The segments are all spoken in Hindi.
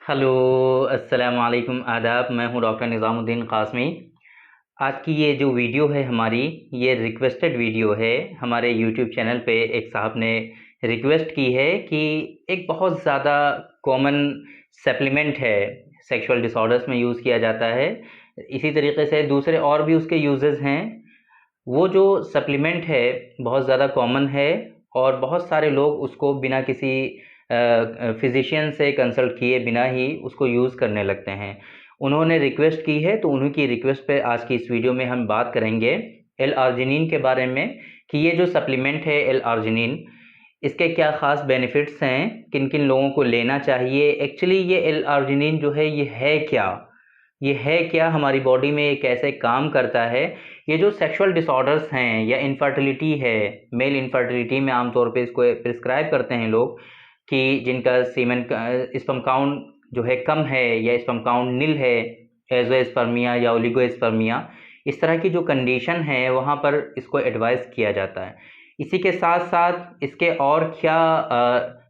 हेलो, अस्सलाम वालेकुम, आदाब। मैं हूँ डॉक्टर निज़ामुद्दीन क़ासमी। आज की ये जो वीडियो है हमारी, ये रिक्वेस्टेड वीडियो है। हमारे यूट्यूब चैनल पे एक साहब ने रिक्वेस्ट की है कि एक बहुत ज़्यादा कॉमन सप्लीमेंट है, सेक्सुअल डिसऑर्डर्स में यूज़ किया जाता है। इसी तरीके से दूसरे और भी उसके यूजेस हैं। वो जो सप्लीमेंट है बहुत ज़्यादा कॉमन है और बहुत सारे लोग उसको बिना किसी फिजिशियन से कंसल्ट किए बिना ही उसको यूज़ करने लगते हैं। उन्होंने रिक्वेस्ट की है तो उन्हीं की रिक्वेस्ट पे आज की इस वीडियो में हम बात करेंगे एल-आर्जिनिन के बारे में कि ये जो सप्लीमेंट है एल-आर्जिनिन, इसके क्या ख़ास बेनिफिट्स हैं, किन-किन लोगों को लेना चाहिए। एक्चुअली ये एल-आर्जिनिन जो है ये है क्या? ये है क्या, हमारी बॉडी में ये कैसे काम करता है। ये जो सेक्सुअल डिसऑर्डर्स हैं या इनफर्टिलिटी है, मेल इनफर्टिलिटी में आमतौर पे इसको प्रिस्क्राइब करते हैं लोग कि जिनका सीमेन स्पर्म काउंट जो है कम है या स्पर्म काउंट निल है, एज़ोस्पर्मिया या ओलिगोस्पर्मिया, इस तरह की जो कंडीशन है वहाँ पर इसको एडवाइस किया जाता है। इसी के साथ-साथ इसके और क्या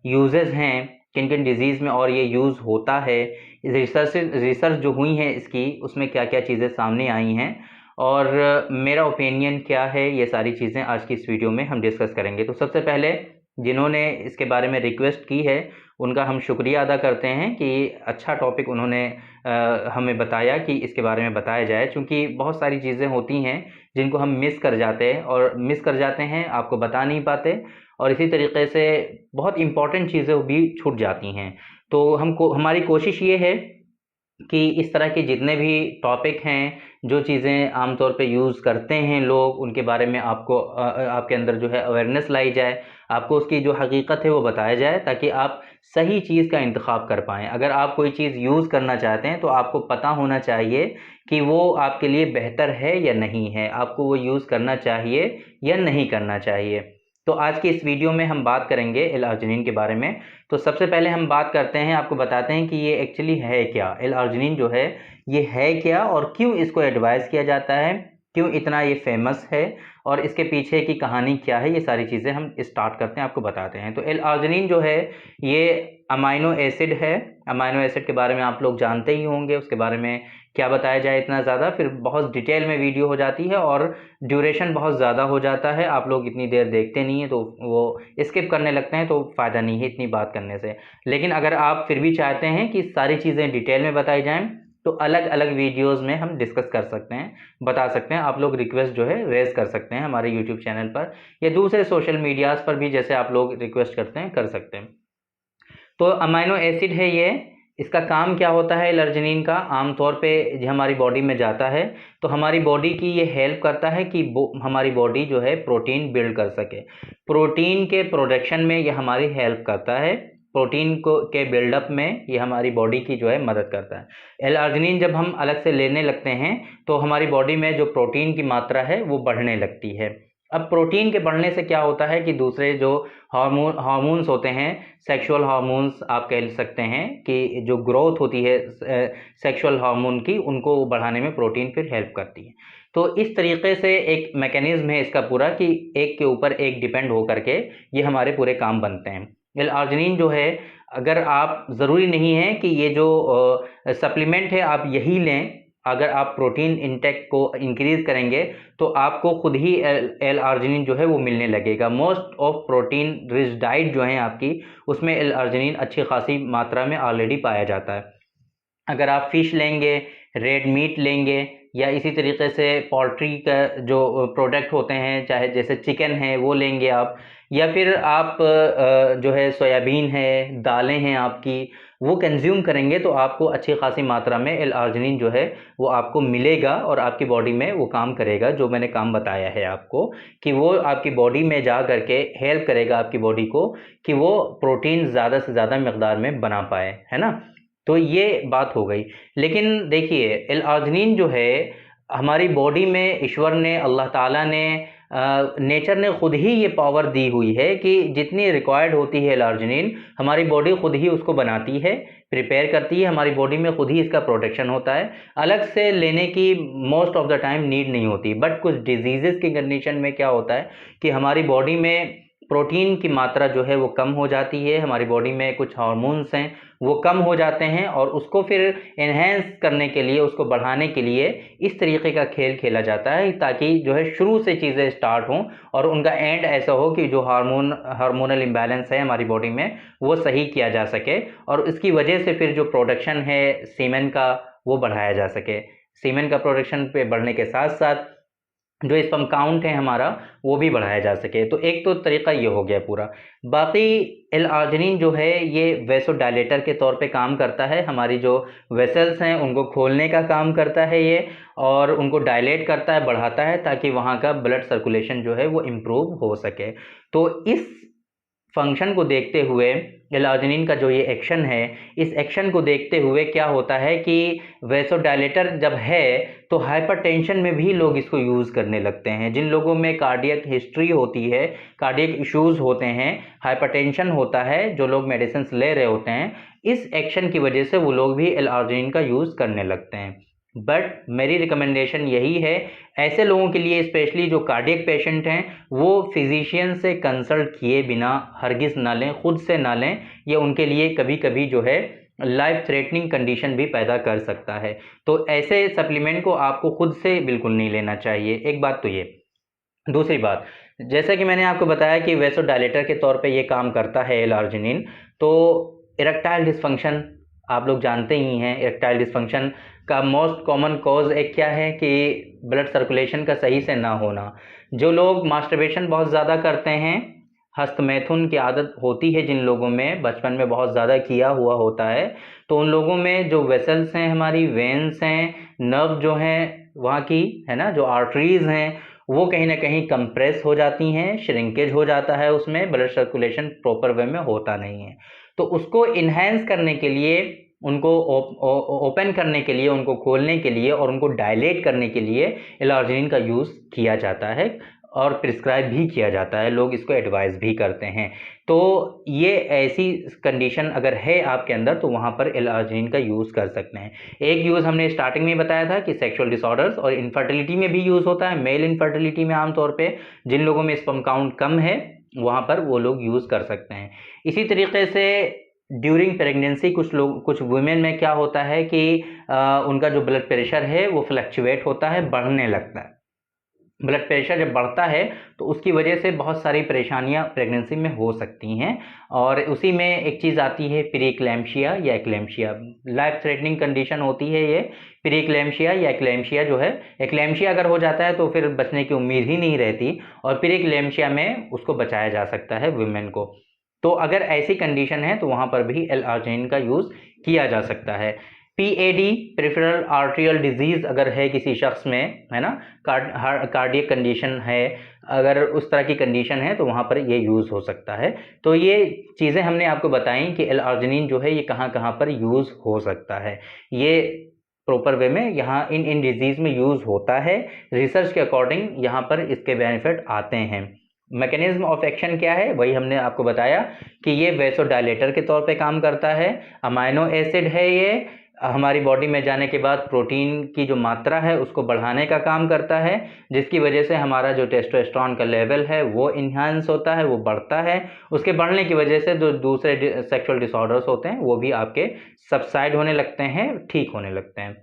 यूजेज़ हैं, किन-किन डिज़ीज़ में और ये यूज़ होता है, रिसर्च जो हुई हैं इसकी, उसमें क्या-क्या चीज़ें सामने आई हैं और मेरा ओपिनियन क्या है, ये सारी चीज़ें आज की इस वीडियो में हम डिस्कस करेंगे। तो सबसे पहले जिन्होंने इसके बारे में रिक्वेस्ट की है, उनका हम शुक्रिया अदा करते हैं कि अच्छा टॉपिक उन्होंने हमें बताया कि इसके बारे में बताया जाए, चूँकि बहुत सारी चीज़ें होती हैं जिनको हम मिस कर जाते हैं, आपको बता नहीं पाते और इसी तरीके से बहुत इम्पोर्टेंट चीज़ें भी छूट जाती हैं। तो हमारी कोशिश ये है कि इस तरह के जितने भी टॉपिक हैं, जो चीज़ें आमतौर पे यूज़ करते हैं लोग, उनके बारे में आपके अंदर जो है अवेयरनेस लाई जाए, आपको उसकी जो हकीकत है वो बताया जाए ताकि आप सही चीज़ का इंतख़ाब कर पाएँ। अगर आप कोई चीज़ यूज़ करना चाहते हैं तो आपको पता होना चाहिए कि वो आपके लिए बेहतर है या नहीं है, आपको वो यूज़ करना चाहिए या नहीं करना चाहिए। तो आज की इस वीडियो में हम बात करेंगे एल-आर्जिनिन के बारे में। तो सबसे पहले हम बात करते हैं, आपको बताते हैं कि ये एक्चुअली है क्या? एल-आर्जिनिन जो है, ये है क्या और क्यों इसको एडवाइस किया जाता है? क्यों इतना ये फ़ेमस है और इसके पीछे की कहानी क्या है? ये सारी चीज़ें हम स्टार्ट करते हैं, आपको बताते हैं। तो एल-आर्जिनिन जो है, ये अमाइनो एसिड है। अमाइनो एसिड के बारे में आप लोग जानते ही होंगे, उसके बारे में क्या बताया जाए इतना ज़्यादा, फिर बहुत डिटेल में वीडियो हो जाती है और ड्यूरेशन बहुत ज़्यादा हो जाता है, आप लोग इतनी देर देखते नहीं हैं तो वो स्किप करने लगते हैं, तो फ़ायदा नहीं है इतनी बात करने से। लेकिन अगर आप फिर भी चाहते हैं कि सारी चीज़ें डिटेल में बताई जाएँ, तो अलग-अलग वीडियोज़ में हम डिस्कस कर सकते हैं, बता सकते हैं। आप लोग रिक्वेस्ट जो है रेज़ कर सकते हैं हमारे यूट्यूब चैनल पर या दूसरे सोशल मीडियाज़ पर भी, जैसे आप लोग रिक्वेस्ट करते हैं, कर सकते हैं। तो अमाइनो एसिड है ये, इसका काम क्या होता है एल-आर्जिनिन का? आम तौर पे ये हमारी बॉडी में जाता है, तो हमारी बॉडी की ये हेल्प करता है कि हमारी बॉडी जो है प्रोटीन बिल्ड कर सके। प्रोटीन के प्रोडक्शन में ये हमारी हेल्प करता है, प्रोटीन को के बिल्डअप में ये हमारी बॉडी की जो है मदद करता है। एल-आर्जिनिन जब हम अलग से लेने लगते हैं, तो हमारी बॉडी में जो प्रोटीन की मात्रा है, वो बढ़ने लगती है। अब प्रोटीन के बढ़ने से क्या होता है कि दूसरे जो हार्मोन्स होते हैं, सेक्सुअल हार्मोन्स आप कह सकते हैं कि जो ग्रोथ होती है सेक्सुअल हार्मोन की, उनको बढ़ाने में प्रोटीन फिर हेल्प करती है। तो इस तरीके से एक मैकेनिज़्म है इसका पूरा कि एक के ऊपर एक डिपेंड हो करके ये हमारे पूरे काम बनते हैं। एल-आर्जिनिन जो है, अगर आप ज़रूरी नहीं है कि ये जो सप्लीमेंट है आप यही लें, अगर आप प्रोटीन इंटेक को इंक्रीज़ करेंगे तो आपको खुद ही एल-आर्जिनिन जो है वो मिलने लगेगा। Most of protein rich diet जो है आपकी, उसमें एल-आर्जिनिन अच्छी खासी मात्रा में ऑलरेडी पाया जाता है। अगर आप फ़िश लेंगे, रेड मीट लेंगे या इसी तरीके से पोल्ट्री का जो प्रोडक्ट होते हैं, चाहे जैसे चिकन है वो लेंगे आप, या फिर आप जो है सोयाबीन है, दालें हैं आपकी, वो कंज़्यूम करेंगे तो आपको अच्छी खासी मात्रा में एल-आर्जिनिन जो है वो आपको मिलेगा और आपकी बॉडी में वो काम करेगा, जो मैंने काम बताया है आपको, कि वो आपकी बॉडी में जा कर के हेल्प करेगा आपकी बॉडी को कि वो प्रोटीन ज़्यादा से ज़्यादा मिकदार में बना पाए, है ना? तो ये बात हो गई। लेकिन देखिए, एल-आर्जिनिन जो है हमारी बॉडी में ईश्वर ने, अल्लाह ताला ने, नेचर ने खुद ही ये पावर दी हुई है कि जितनी रिक्वायर्ड होती है एल-आर्जिनिन, हमारी बॉडी खुद ही उसको बनाती है, प्रिपेयर करती है, हमारी बॉडी में खुद ही इसका प्रोटेक्शन होता है। अलग से लेने की most of the time need नहीं होती। बट कुछ डिज़ीज़ेज़ की कंडीशन में क्या होता है कि हमारी बॉडी में प्रोटीन की मात्रा जो है वो कम हो जाती है, हमारी बॉडी में कुछ हार्मोन्स हैं वो कम हो जाते हैं, और उसको फिर एनहेंस करने के लिए, उसको बढ़ाने के लिए इस तरीके का खेल खेला जाता है ताकि जो है शुरू से चीज़ें स्टार्ट हों और उनका एंड ऐसा हो कि जो हार्मोनल इम्बैलेंस है हमारी बॉडी में वो सही किया जा सके, और इसकी वजह से फिर जो प्रोडक्शन है सीमेन का वो बढ़ाया जा सके। सीमेन का प्रोडक्शन पे बढ़ने के साथ साथ जो स्पर्म काउंट है हमारा वो भी बढ़ाया जा सके। तो एक तो तरीका ये हो गया पूरा। बाकी एल-आर्जिनिन जो है ये वेसोडायलेटर के तौर पे काम करता है, हमारी जो वेसल्स हैं उनको खोलने का काम करता है ये, और उनको डायलेट करता है, बढ़ाता है, ताकि वहाँ का ब्लड सर्कुलेशन जो है वो इम्प्रूव हो सके। तो इस फंक्शन को देखते हुए एल-आर्जिनिन का जो ये एक्शन है, इस एक्शन को देखते हुए क्या होता है कि वेसोडायलेटर जब है तो हाइपरटेंशन में भी लोग इसको यूज़ करने लगते हैं। जिन लोगों में कार्डियक हिस्ट्री होती है, कार्डियक इश्यूज़ होते हैं, हाइपरटेंशन होता है, जो लोग मेडिसिन ले रहे होते हैं, इस एक्शन की वजह से वो लोग भी एल-आर्जिनिन का यूज़ करने लगते हैं। बट मेरी रिकमेंडेशन यही है, ऐसे लोगों के लिए स्पेशली जो कार्डियक पेशेंट हैं, वो फिजिशियन से कंसल्ट किए बिना हरगिज़ ना लें, खुद से ना लें। ये उनके लिए कभी कभी जो है लाइफ थ्रेटनिंग कंडीशन भी पैदा कर सकता है। तो ऐसे सप्लीमेंट को आपको खुद से बिल्कुल नहीं लेना चाहिए। एक बात तो ये। दूसरी बात, जैसा कि मैंने आपको बताया कि वेसोडायलेटर के तौर पे ये काम करता है एल-आर्जिनिन, तो इरेक्टाइल डिसफंक्शन आप लोग जानते ही हैं। इरेक्टाइल डिसफंक्शन का मोस्ट कॉमन कॉज एक क्या है कि ब्लड सर्कुलेशन का सही से ना होना। जो लोग मास्टरबेशन बहुत ज़्यादा करते हैं, हस्तमैथुन की आदत होती है जिन लोगों में, बचपन में बहुत ज़्यादा किया हुआ होता है, तो उन लोगों में जो वेसल्स हैं, हमारी वेन्स हैं, नर्व जो हैं वहाँ की, है ना, जो आर्टरीज़ हैं, वो कहीं ना कहीं कंप्रेस हो जाती हैं, श्रिंकेज हो जाता है, उसमें ब्लड सर्कुलेशन प्रॉपर वे में होता नहीं है। तो उसको इन्हेंस करने के लिए, उनको ओपन करने के लिए, उनको खोलने के लिए और उनको डायलेट करने के लिए एल-आर्जिनिन का यूज़ किया जाता है और प्रिस्क्राइब भी किया जाता है। लोग इसको एडवाइस भी करते हैं। तो ये ऐसी कंडीशन अगर है आपके अंदर तो वहाँ पर एल-आर्जिनिन का यूज़ कर सकते हैं। एक यूज़ हमने स्टार्टिंग में बताया था कि सेक्सुअल डिसऑर्डर्स और इनफर्टिलिटी में भी यूज़ होता है। मेल इनफर्टिलिटी में आमतौर पे जिन लोगों में स्पर्म काउंट कम है वहाँ पर वो लोग यूज़ कर सकते हैं। इसी तरीके से ड्यूरिंग प्रेगनेंसी कुछ वुमेन में क्या होता है कि उनका जो ब्लड प्रेशर है वो फ्लक्चुएट होता है, बढ़ने लगता है। ब्लड प्रेशर जब बढ़ता है तो उसकी वजह से बहुत सारी परेशानियां प्रेगनेंसी में हो सकती हैं, और उसी में एक चीज़ आती है प्री-इक्लैम्शिया या एक्लैम्शिया। लाइफ थ्रेटनिंग कंडीशन होती है ये प्री-इक्लैम्शिया या एक्लैम्शिया जो है। एक्लैम्शिया अगर हो जाता है तो फिर बचने की उम्मीद ही नहीं रहती, और प्री-इक्लैम्शिया में उसको बचाया जा सकता है वुमेन को। तो अगर ऐसी कंडीशन है तो वहाँ पर भी एल-आर्जिनिन का यूज़ किया जा सकता है। पीएडी, पेरिफेरल आर्टेरियल डिजीज़ अगर है किसी शख्स में, है ना, कार्डियक कंडीशन है, अगर उस तरह की कंडीशन है तो वहाँ पर ये यूज़ हो सकता है। तो ये चीज़ें हमने आपको बताई कि एल-आर्जिनिन जो है ये कहाँ-कहाँ पर यूज़ हो सकता है। ये प्रॉपर वे में यहाँ इन डिजीज़ में यूज़ होता है। रिसर्च के अकॉर्डिंग यहाँ पर इसके बेनिफिट आते हैं। मैकेनिज्म ऑफ एक्शन क्या है वही हमने आपको बताया कि ये वेसोडायलेटर के तौर पे काम करता है। अमाइनो एसिड है ये, हमारी बॉडी में जाने के बाद प्रोटीन की जो मात्रा है उसको बढ़ाने का काम करता है, जिसकी वजह से हमारा जो टेस्टोस्टेरोन का लेवल है वो इन्हांस होता है, वो बढ़ता है। उसके बढ़ने की वजह से जो दूसरे सेक्सुअल डिसऑर्डर्स होते हैं वो भी आपके सबसाइड होने लगते हैं, ठीक होने लगते हैं।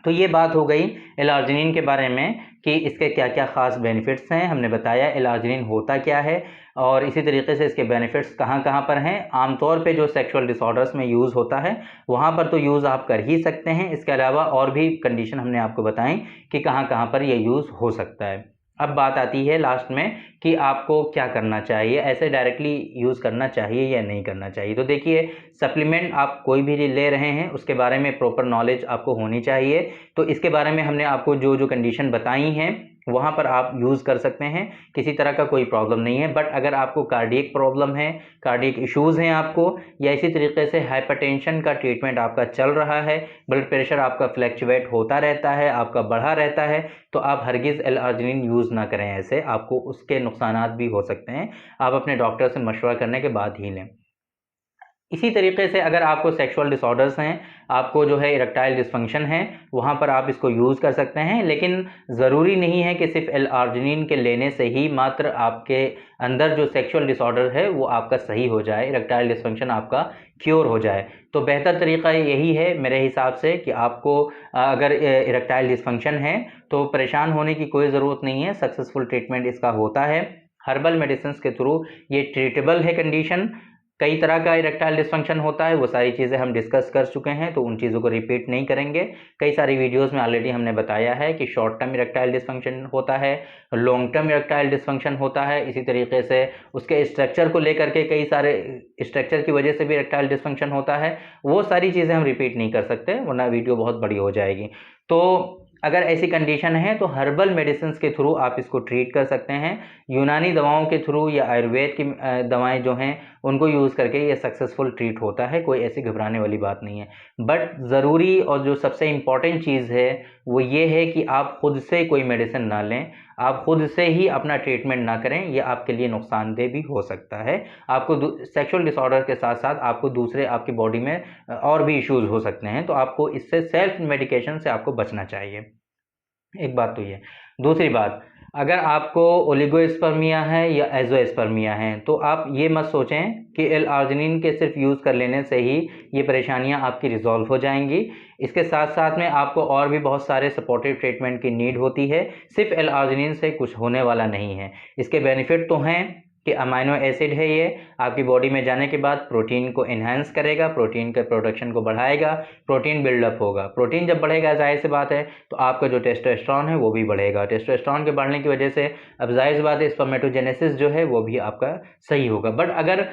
तो ये बात हो गई एल-आर्जिनिन के बारे में कि इसके क्या-क्या ख़ास बेनिफिट्स हैं। हमने बताया एल-आर्जिनिन होता क्या है, और इसी तरीके से इसके बेनिफिट्स कहाँ-कहाँ पर हैं। आमतौर पे जो सेक्सुअल डिसऑर्डर्स में यूज़ होता है वहाँ पर तो यूज़ आप कर ही सकते हैं। इसके अलावा और भी कंडीशन हमने आपको बताई कि कहाँ-कहाँ पर ये यूज़ हो सकता है। अब बात आती है लास्ट में कि आपको क्या करना चाहिए, ऐसे डायरेक्टली यूज़ करना चाहिए या नहीं करना चाहिए। तो देखिए, सप्लीमेंट आप कोई भी ले रहे हैं उसके बारे में प्रॉपर नॉलेज आपको होनी चाहिए। तो इसके बारे में हमने आपको जो कंडीशन बताई हैं वहाँ पर आप यूज़ कर सकते हैं, किसी तरह का कोई प्रॉब्लम नहीं है। बट अगर आपको कार्डियक प्रॉब्लम है, कार्डियक इश्यूज़ हैं आपको, या इसी तरीके से हाइपरटेंशन का ट्रीटमेंट आपका चल रहा है, ब्लड प्रेशर आपका फ्लक्चुएट होता रहता है, आपका बढ़ा रहता है, तो आप हरगिज़ एल-आर्जिनिन यूज़ ना करें। ऐसे आपको उसके नुकसानात भी हो सकते हैं। आप अपने डॉक्टर से मशवरा करने के बाद ही लें। इसी तरीके से अगर आपको सेक्सुअल डिसऑर्डर्स हैं, आपको जो है इरेक्टाइल डिसफंक्शन है, वहाँ पर आप इसको यूज़ कर सकते हैं। लेकिन ज़रूरी नहीं है कि सिर्फ एल-आर्जिनिन के लेने से ही मात्र आपके अंदर जो सेक्सुअल डिसऑर्डर है वो आपका सही हो जाए, इरेक्टाइल डिसफंक्शन आपका क्योर हो जाए। तो बेहतर तरीका यही है मेरे हिसाब से कि आपको अगर इरेक्टाइल डिसफंक्शन है तो परेशान होने की कोई ज़रूरत नहीं है, सक्सेसफुल ट्रीटमेंट इसका होता है। हर्बल मेडिसिन के थ्रू ये ट्रीटेबल है कंडीशन। कई तरह का इरेक्टाइल डिसफंक्शन होता है, वो सारी चीज़ें हम डिस्कस कर चुके हैं, तो उन चीज़ों को रिपीट नहीं करेंगे। कई सारी वीडियोस में ऑलरेडी हमने बताया है कि शॉर्ट टर्म इरेक्टाइल डिसफंक्शन होता है, लॉन्ग टर्म इरेक्टाइल डिसफंक्शन होता है। इसी तरीके से उसके स्ट्रक्चर को लेकर के कई सारे स्ट्रक्चर की वजह से भी इरेक्टाइल डिसफंक्शन होता है। वो सारी चीज़ें हम रिपीट नहीं कर सकते, वरना वीडियो बहुत बड़ी हो जाएगी। तो अगर ऐसी कंडीशन है तो हर्बल मेडिसिन के थ्रू आप इसको ट्रीट कर सकते हैं। यूनानी दवाओं के थ्रू या आयुर्वेद की दवाएं जो हैं उनको यूज़ करके ये सक्सेसफुल ट्रीट होता है, कोई ऐसी घबराने वाली बात नहीं है। बट ज़रूरी और जो सबसे इम्पॉर्टेंट चीज़ है वो ये है कि आप खुद से कोई मेडिसिन ना लें, आप खुद से ही अपना ट्रीटमेंट ना करें, ये आपके लिए नुकसानदेह भी हो सकता है। आपको सेक्सुअल डिसऑर्डर के साथ साथ आपको दूसरे आपकी बॉडी में और भी इश्यूज़ हो सकते हैं, तो आपको इससे सेल्फ मेडिकेशन से आपको बचना चाहिए। एक बात तो ये। दूसरी बात, अगर आपको ओलिगोस्पर्मिया है या एज़ोस्पर्मिया है तो आप ये मत सोचें कि एल-आर्जिनिन के सिर्फ यूज़ कर लेने से ही ये परेशानियां आपकी रिजॉल्व हो जाएंगी। इसके साथ साथ में आपको और भी बहुत सारे सपोर्टिव ट्रीटमेंट की नीड होती है, सिर्फ एल-आर्जिनिन से कुछ होने वाला नहीं है। इसके बेनिफिट तो हैं कि अमाइनो एसिड है, ये आपकी बॉडी में जाने के बाद प्रोटीन को एनहांस करेगा, प्रोटीन के प्रोडक्शन को बढ़ाएगा, प्रोटीन बिल्डअप होगा। प्रोटीन जब बढ़ेगा जाहिर सी बात है तो आपका जो टेस्टोस्टेरोन है वो भी बढ़ेगा। टेस्टोस्टेरोन के बढ़ने की वजह से अब जाहिर सी बात है स्पर्मेटोजेनेसिस जो है वो भी आपका सही होगा। बट अगर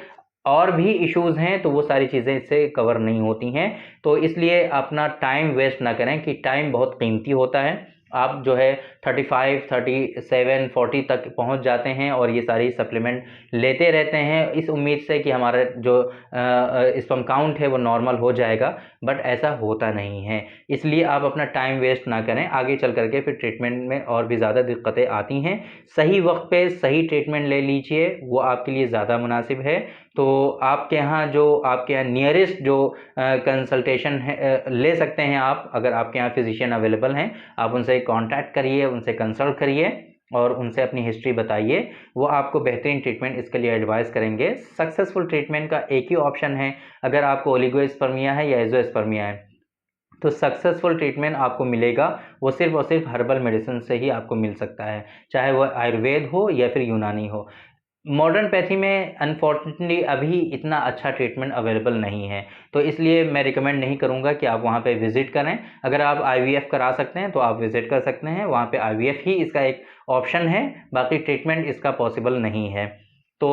और भी इश्यूज़ हैं तो वो सारी चीज़ें इससे कवर नहीं होती हैं। तो इसलिए अपना टाइम वेस्ट ना करें, कि टाइम बहुत कीमती होता है। आप जो है 35, 37, 40 तक पहुंच जाते हैं और ये सारी सप्लीमेंट लेते रहते हैं इस उम्मीद से कि हमारा जो स्पर्म काउंट है वो नॉर्मल हो जाएगा, बट ऐसा होता नहीं है। इसलिए आप अपना टाइम वेस्ट ना करें, आगे चल करके फिर ट्रीटमेंट में और भी ज़्यादा दिक्कतें आती हैं। सही वक्त पे सही ट्रीटमेंट ले लीजिए, वो आपके लिए ज़्यादा मुनासिब है। तो आपके यहाँ नियरेस्ट जो कंसल्टेशन है ले सकते हैं आप, अगर आपके यहाँ फिजिशियन अवेलेबल हैं, आप उनसे कांटेक्ट करिए, उनसे कंसल्ट करिए और उनसे अपनी हिस्ट्री बताइए। वो आपको बेहतरीन ट्रीटमेंट इसके लिए एडवाइस करेंगे। सक्सेसफुल ट्रीटमेंट का एक ही ऑप्शन है, अगर आपको ओलिगोस्पर्मिया है या एज़ोस्पर्मिया है तो सक्सेसफुल ट्रीटमेंट आपको मिलेगा वो सिर्फ और सिर्फ हर्बल मेडिसिन से ही आपको मिल सकता है, चाहे वह आयुर्वेद हो या फिर यूनानी हो। मॉडर्न पैथी में अनफॉर्चुनेटली अभी इतना अच्छा ट्रीटमेंट अवेलेबल नहीं है, तो इसलिए मैं रिकमेंड नहीं करूंगा कि आप वहां पे विज़िट करें। अगर आप आईवीएफ करा सकते हैं तो आप विज़िट कर सकते हैं, वहां पे आईवीएफ ही इसका एक ऑप्शन है, बाकी ट्रीटमेंट इसका पॉसिबल नहीं है। तो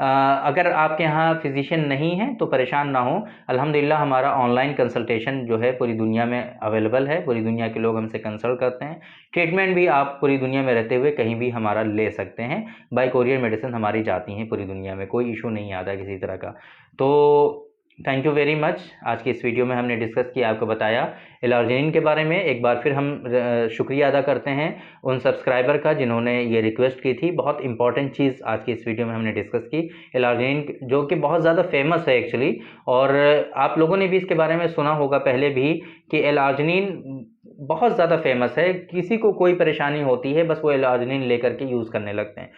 अगर आपके यहाँ फिजिशियन नहीं है तो परेशान ना हो, अल्हम्दुलिल्लाह हमारा ऑनलाइन कंसल्टेशन जो है पूरी दुनिया में अवेलेबल है, पूरी दुनिया के लोग हमसे कंसल्ट करते हैं। ट्रीटमेंट भी आप पूरी दुनिया में रहते हुए कहीं भी हमारा ले सकते हैं। बाय कोरियर मेडिसिन हमारी जाती हैं पूरी दुनिया में, कोई इशू नहीं आता किसी तरह का। तो थैंक यू वेरी मच। आज की इस वीडियो में हमने डिस्कस किया, आपको बताया एल-आर्जिनिन के बारे में। एक बार फिर हम शुक्रिया अदा करते हैं उन सब्सक्राइबर का जिन्होंने ये रिक्वेस्ट की थी। बहुत इंपॉर्टेंट चीज़ आज की इस वीडियो में हमने डिस्कस की, एल-आर्जिनिन जो कि बहुत ज़्यादा फेमस है एक्चुअली, और आप लोगों ने भी इसके बारे में सुना होगा पहले भी कि एल-आर्जिनिन बहुत ज़्यादा फेमस है। किसी को कोई परेशानी होती है बस वो एल-आर्जिनिन लेकर के यूज़ करने लगते हैं,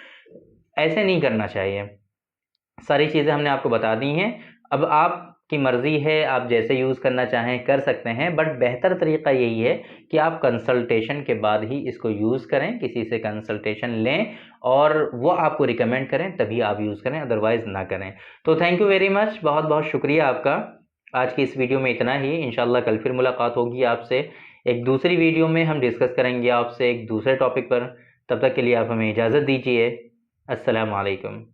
ऐसे नहीं करना चाहिए। सारी चीज़ें हमने आपको बता दी हैं, अब आपकी मर्ज़ी है, आप जैसे यूज़ करना चाहें कर सकते हैं, बट बेहतर तरीका यही है कि आप कंसल्टेशन के बाद ही इसको यूज़ करें, किसी से कंसल्टेशन लें और वो आपको रिकमेंड करें तभी आप यूज़ करें, अदरवाइज़ ना करें। तो थैंक यू वेरी मच, बहुत बहुत शुक्रिया आपका। आज की इस वीडियो में इतना ही, इंशाल्लाह कल फिर मुलाकात होगी आपसे। एक दूसरी वीडियो में हम डिस्कस करेंगे आपसे एक दूसरे टॉपिक पर। तब तक के लिए आप हमें इजाज़त दीजिए। अस्सलाम वालेकुम।